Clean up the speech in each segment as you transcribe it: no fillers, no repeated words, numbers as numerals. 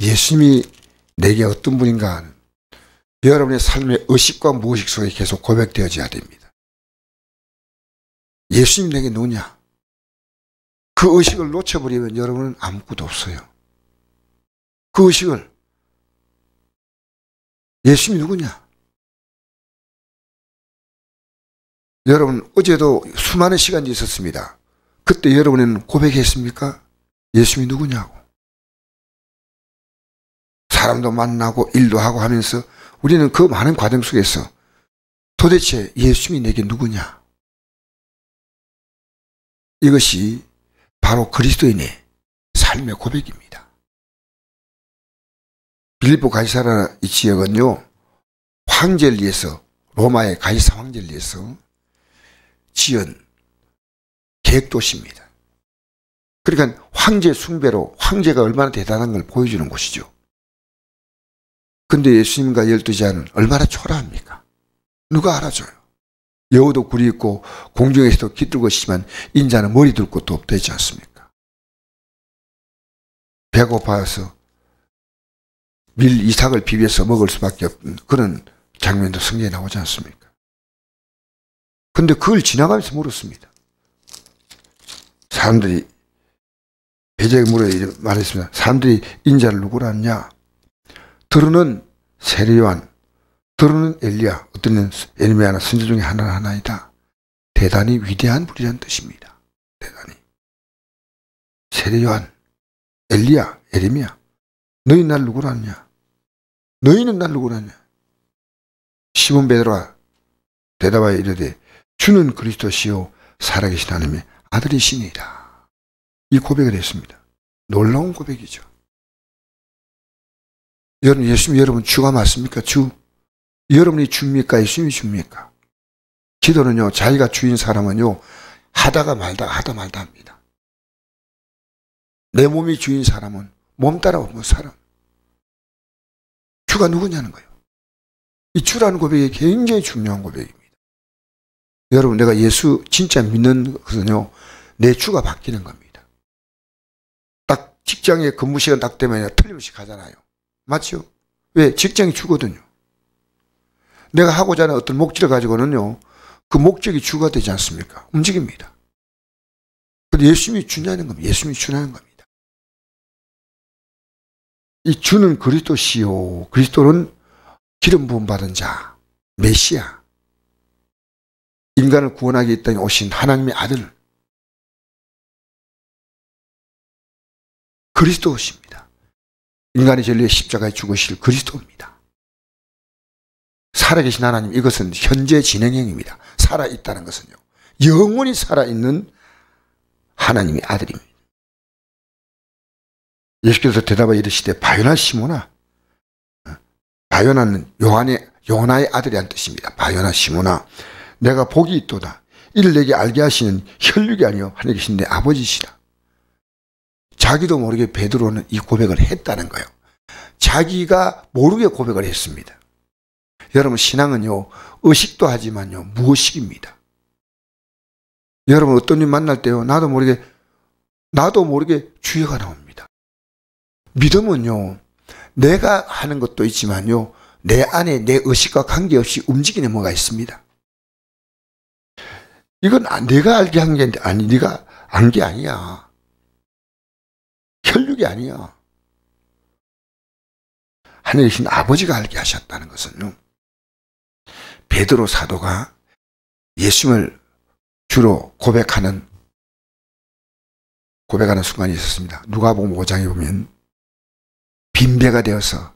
예수님이 내게 어떤 분인가 여러분의 삶의 의식과 무의식 속에 계속 고백되어져야 됩니다. 예수님 내게 누구냐? 그 의식을 놓쳐버리면 여러분은 아무것도 없어요. 그 의식을 예수님이 누구냐? 여러분 어제도 수많은 시간이 있었습니다. 그때 여러분은 고백했습니까? 예수님이 누구냐고. 사람도 만나고 일도 하고 하면서 우리는 그 많은 과정 속에서 도대체 예수님이 내게 누구냐? 이것이 바로 그리스도인의 삶의 고백입니다. 빌립보 가이사라 이 지역은요, 황제를 위해서, 로마의 가이사 황제를 위해서 지은 계획도시입니다. 그러니까 황제 숭배로 황제가 얼마나 대단한 걸 보여주는 곳이죠. 근데 예수님과 12제자는 얼마나 초라합니까? 누가 알아줘요? 여우도 굴이 있고 공중에서도 깃들고 있지만 인자는 머리 둘 곳도 없다지 않습니까? 배고파서 밀 이삭을 비벼서 먹을 수밖에 없는 그런 장면도 성경에 나오지 않습니까? 근데 그걸 지나가면서 물었습니다. 사람들이 베드로에게 물어 말했습니다. 사람들이 인자를 누구라 하냐? 들으는 세례요한, 들으는 엘리야, 어떤 이는 에르미야나 선지 중에 하나이다. 대단히 위대한 분이라는 뜻입니다. 대단히. 세례요한, 엘리야, 에르미야, 너희 날 누구라 하냐? 너희는 날 누구라 하냐? 시몬 베드로가 대답하여 이르되 주는 그리스도시요 살아계신 하나님의 아들이시니이다. 이 고백을 했습니다. 놀라운 고백이죠. 여러분, 예수님 여러분 주가 맞습니까? 주. 여러분이 주입니까? 예수님이 주입니까? 기도는요, 자기가 주인 사람은요, 하다 말다 합니다. 내 몸이 주인 사람은 몸 따라 못 사람. 주가 누구냐는 거예요. 이 주라는 고백이 굉장히 중요한 고백입니다. 여러분, 내가 예수 진짜 믿는 것은요, 내 주가 바뀌는 겁니다. 딱 직장에 근무 시간 딱 되면 틀림없이 가잖아요. 맞죠? 왜? 직장이 주거든요. 내가 하고자 하는 어떤 목적을 가지고는요, 그 목적이 주가 되지 않습니까? 움직입니다. 근데 예수님이 주냐는 겁니다. 예수님이 주냐는 겁니다. 이 주는 그리스도시요. 그리스도는 기름 부음 받은 자, 메시아. 인간을 구원하기 이 땅에 오신 하나님의 아들. 그리스도십니다. 인간의 진리의 십자가에 죽으실 그리스도입니다. 살아계신 하나님, 이것은 현재 진행형입니다. 살아있다는 것은요, 영원히 살아있는 하나님의 아들입니다. 예수께서 대답하여 이르시되 바요나 시모나, 바요나는 요나의 아들이란 뜻입니다. 바요나 시모나, 내가 복이 있도다. 이를 내게 알게 하시는 혈육이 아니요 하늘에 계신 내 아버지시라. 자기도 모르게 베드로는 이 고백을 했다는 거예요. 자기가 모르게 고백을 했습니다. 여러분, 신앙은요, 의식도 하지만요, 무의식입니다. 여러분, 어떤 일 만날 때요, 나도 모르게 주여가 나옵니다. 믿음은요, 내가 하는 것도 있지만요, 내 안에 내 의식과 관계없이 움직이는 뭐가 있습니다. 이건 내가 알게 한 게 아니, 네가 안 게 아니야. 혈육이 아니야. 하늘에 계신 아버지가 알게 하셨다는 것은요, 베드로 사도가 예수님을 주로 고백하는 순간이 있었습니다. 누가복음 5장에 보면 빈배가 되어서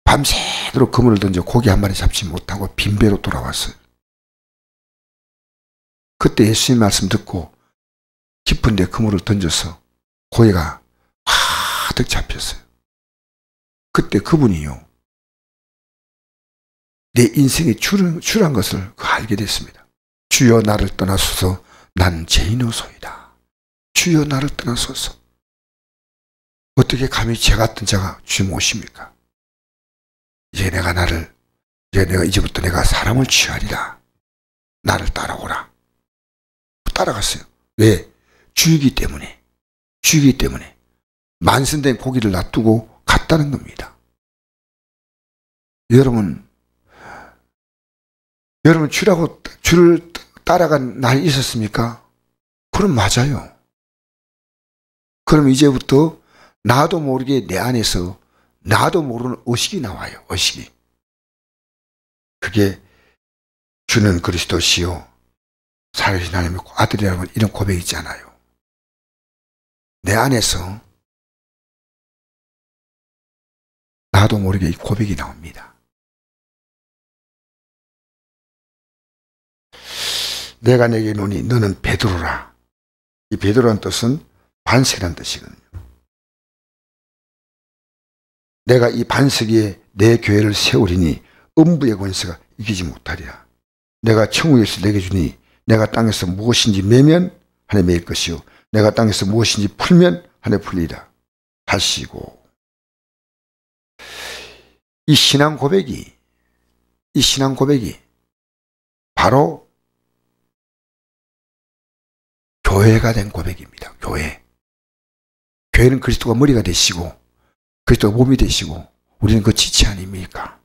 밤새도록 그물을 던져 고기 한 마리 잡지 못하고 빈배로 돌아왔어요. 그때 예수님 말씀 듣고 깊은데 그물을 던져서 고기가 가득 잡혔어요. 그때 그분이요, 내 인생의 주란 것을 알게 됐습니다. 주여 나를 떠나소서, 난 죄인이소이다. 주여 나를 떠나소서. 어떻게 감히 저 같은 자가 주님 오십니까? 이제부터 내가 사람을 취하리라. 나를 따라오라. 따라갔어요. 왜? 주이기 때문에. 만선된 고기를 놔두고 없다는 겁니다. 여러분 주를 따라간 날이 있었습니까? 그럼 맞아요. 그럼 이제부터 나도 모르게 내 안에서 나도 모르는 의식이 나와요. 의식이. 그게 주는 그리스도시요 살아계신 하나님의 아들이라는 이런 고백이 있잖아요. 내 안에서 나도 모르게 이 고백이 나옵니다. 내가 내게 노니 너는 베드로라. 이 베드로라는 뜻은 반석이라는 뜻이거든요. 내가 이 반석 위에 내 교회를 세우리니 음부의 권세가 이기지 못하리라. 내가 천국에서 내게 주니 내가 땅에서 무엇인지 매면 하늘에 매일 것이요 내가 땅에서 무엇인지 풀면 하늘에 풀리라 하시고, 이 신앙 고백이 바로 교회가 된 고백입니다. 교회는 그리스도가 머리가 되시고 그리스도가 몸이 되시고 우리는 그 지체 아닙니까?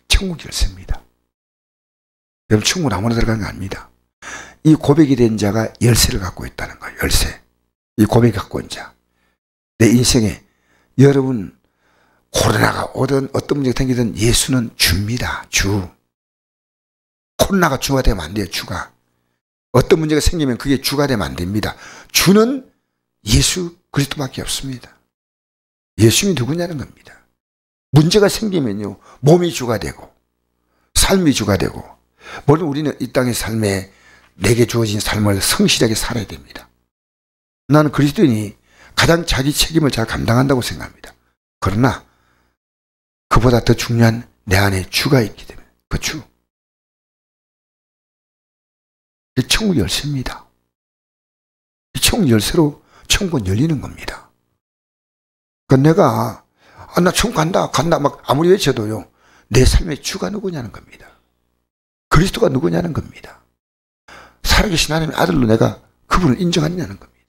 천국 열쇠입니다. 여러분, 천국은 아무나 들어가는 거 아닙니다. 이 고백이 된 자가 열쇠를 갖고 있다는 거예요. 열쇠. 이 고백이 갖고 온 자. 내 인생에 여러분 코로나가 오든 어떤 문제가 생기든 예수는 주입니다. 주. 코로나가 주가 되면 안 돼요. 주가. 어떤 문제가 생기면 그게 주가 되면 안 됩니다. 주는 예수 그리스도밖에 없습니다. 예수님이 누구냐는 겁니다. 문제가 생기면요 몸이 주가 되고 삶이 주가 되고, 물론 우리는 이 땅의 삶에 내게 주어진 삶을 성실하게 살아야 됩니다. 나는 그리스도인이 가장 자기 책임을 잘 감당한다고 생각합니다. 그러나 그보다 더 중요한 내 안에 주가 있기 때문에 그 주. 이 천국 열쇠입니다. 이 천국 열쇠로 천국은 열리는 겁니다. 그러니까 내가 나 천국 간다 막 아무리 외쳐도요 내 삶의 주가 누구냐는 겁니다. 그리스도가 누구냐는 겁니다. 살아계신 하나님의 아들로 내가 그분을 인정하느냐는 겁니다.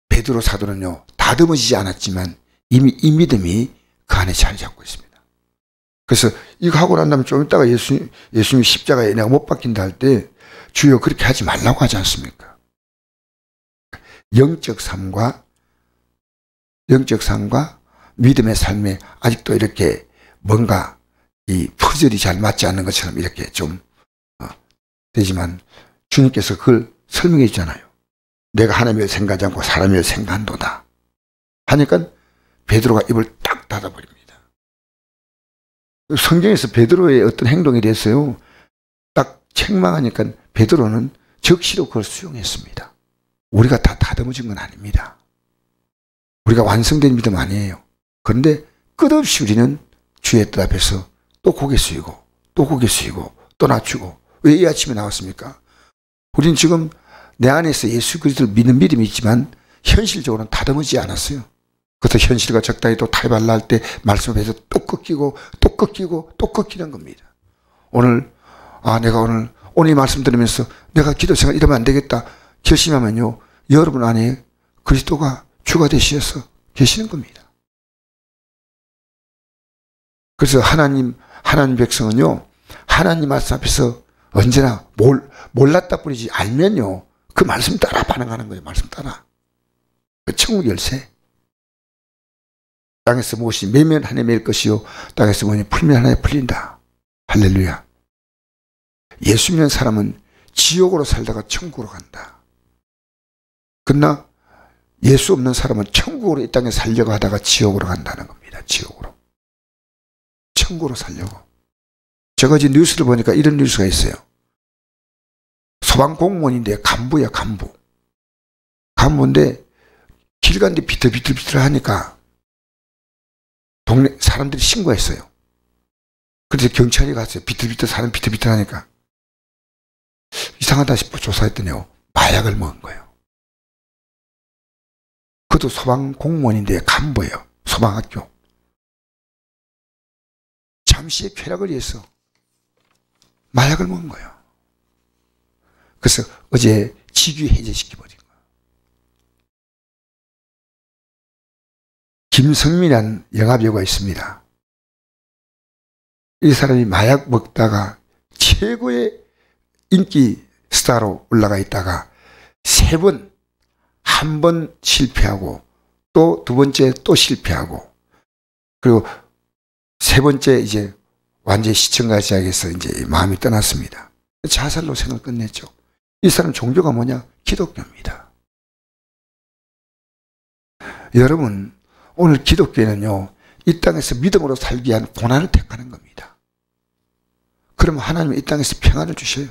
베드로 사도는요 다듬어지지 않았지만 이미 이 믿음이 그 안에 자리 잡고 있습니다. 그래서 이거 하고 난 다음에 좀 있다가 예수님이 십자가에 내가 못 박힌다 할 때 주여 그렇게 하지 말라고 하지 않습니까? 영적 삶과 믿음의 삶에 아직도 이렇게 뭔가 이 퍼즐이 잘 맞지 않는 것처럼 이렇게 좀 되지만 주님께서 그걸 설명해 주잖아요. 내가 하나님을 생각하지 않고 사람을 생각한도다 하니까 베드로가 입을 딱 닫아버립니다. 성경에서 베드로의 어떤 행동에 대해서요 딱 책망하니까 베드로는 적시로 그걸 수용했습니다. 우리가 다 다듬어진 건 아닙니다. 우리가 완성된 믿음 아니에요. 그런데 끝없이 우리는 주의 뜻 앞에서 또 고개 숙이고 또 낮추고. 왜 이 아침에 나왔습니까? 우리는 지금 내 안에서 예수 그리스도를 믿는 믿음이 있지만 현실적으로는 다듬어지지 않았어요. 그래서 현실과 적당히 또 탈발라 할 때 말씀 앞에서 또 꺾이는 겁니다. 내가 오늘 이 말씀 들으면서 내가 기도 생활 이러면 안 되겠다 결심하면요 여러분 안에 그리스도가 주가 되셔서 계시는 겁니다. 그래서 하나님 백성은요 하나님 말씀 앞에서 언제나 몰랐다 뿐이지 알면요 그 말씀 따라 반응하는 거예요. 말씀 따라. 그 천국 열쇠. 땅에서 무엇이 매면 하늘에 매일 것이요 땅에서 무엇이 풀면 하늘에 풀린다. 할렐루야. 예수 믿는 사람은 지옥으로 살다가 천국으로 간다. 그러나 예수 없는 사람은 천국으로 이 땅에 살려고 하다가 지옥으로 간다는 겁니다. 천국으로 살려고. 제가 지금 뉴스를 보니까 이런 뉴스가 있어요. 소방공무원인데 간부야 간부. 간부인데 길 가는데 비틀비틀 하니까 동네 사람들이 신고했어요. 그래서 경찰이 갔어요. 사람 비틀비틀 하니까 이상하다 싶어 조사했더니요 마약을 먹은 거예요. 그것도 소방공무원인데 간부예요. 소방학교. 잠시의 쾌락을 위해서 마약을 먹은 거예요. 그래서 어제 직위 해제시켜버린 거예요. 김성민이라는 영화배우가 있습니다. 이 사람이 마약 먹다가 최고의 인기 스타로 올라가 있다가 세 번, 한 번 실패하고 또 두 번째 또 실패하고 그리고 세 번째 이제 완전히 시청자 시작해서 이제 마음이 떠났습니다. 자살로 생을 끝냈죠. 이 사람 종교가 뭐냐? 기독교입니다. 여러분, 오늘 기독교는요, 이 땅에서 믿음으로 살기 위한 고난을 택하는 겁니다. 그러면 하나님은 이 땅에서 평안을 주셔요.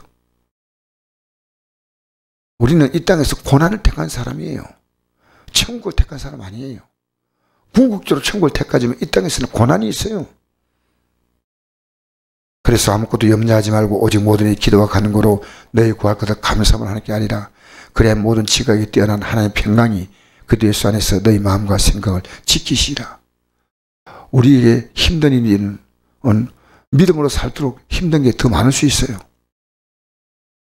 우리는 이 땅에서 고난을 택한 사람이에요. 천국을 택한 사람 아니에요. 궁극적으로 천국을 택하지만 이 땅에서는 고난이 있어요. 그래서 아무것도 염려하지 말고 오직 모든 일 기도와 간구로 너희 구할 것을 감사함을 하는 게 아니라 그래야 모든 지각이 뛰어난 하나님의 평강이 그리스도 예수 안에서 너희 마음과 생각을 지키시라. 우리에게 힘든 일은 믿음으로 살도록 힘든 게 더 많을 수 있어요.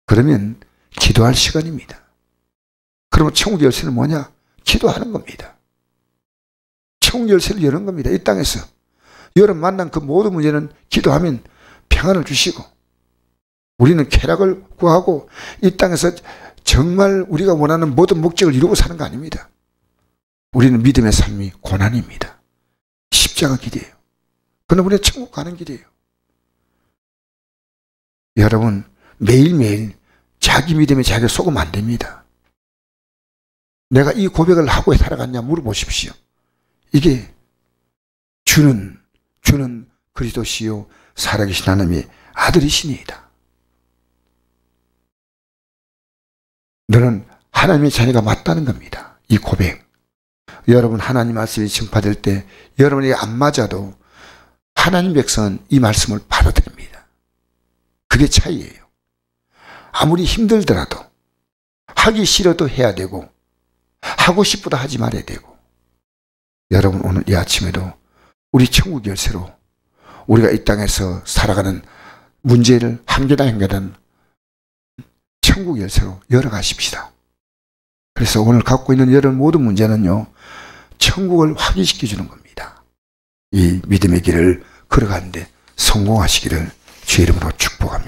그러면 기도할 시간입니다. 그러면 천국 열쇠는 뭐냐? 기도하는 겁니다. 천국 열쇠를 여는 겁니다. 이 땅에서. 여러분 만난 그 모든 문제는 기도하면 평안을 주시고 우리는 쾌락을 구하고 이 땅에서 정말 우리가 원하는 모든 목적을 이루고 사는 거 아닙니다. 우리는 믿음의 삶이 고난입니다. 십자가 길이에요. 그러나 우리는 천국 가는 길이에요. 여러분 매일매일 자기 믿음에 자기가 속으면 안 됩니다. 내가 이 고백을 하고 살아갔냐 물어보십시오. 이게 주는 그리스도시요 살아계신 하나님의 아들이시니이다. 너는 하나님의 자녀가 맞다는 겁니다. 이 고백. 여러분 하나님 말씀이 증파될 때 여러분에게 안 맞아도 하나님 백성은 이 말씀을 받아들입니다. 그게 차이예요. 아무리 힘들더라도 하기 싫어도 해야 되고 하고 싶어도 하지 말아야 되고 여러분 오늘 이 아침에도 우리 천국 열쇠로 우리가 이 땅에서 살아가는 문제를 한 계단 한 계단 천국 열쇠로 열어가십시다. 그래서 오늘 갖고 있는 여러분 모든 문제는요 천국을 확인시켜 주는 겁니다. 이 믿음의 길을 걸어가는데 성공하시기를 주의 이름으로 축복합니다.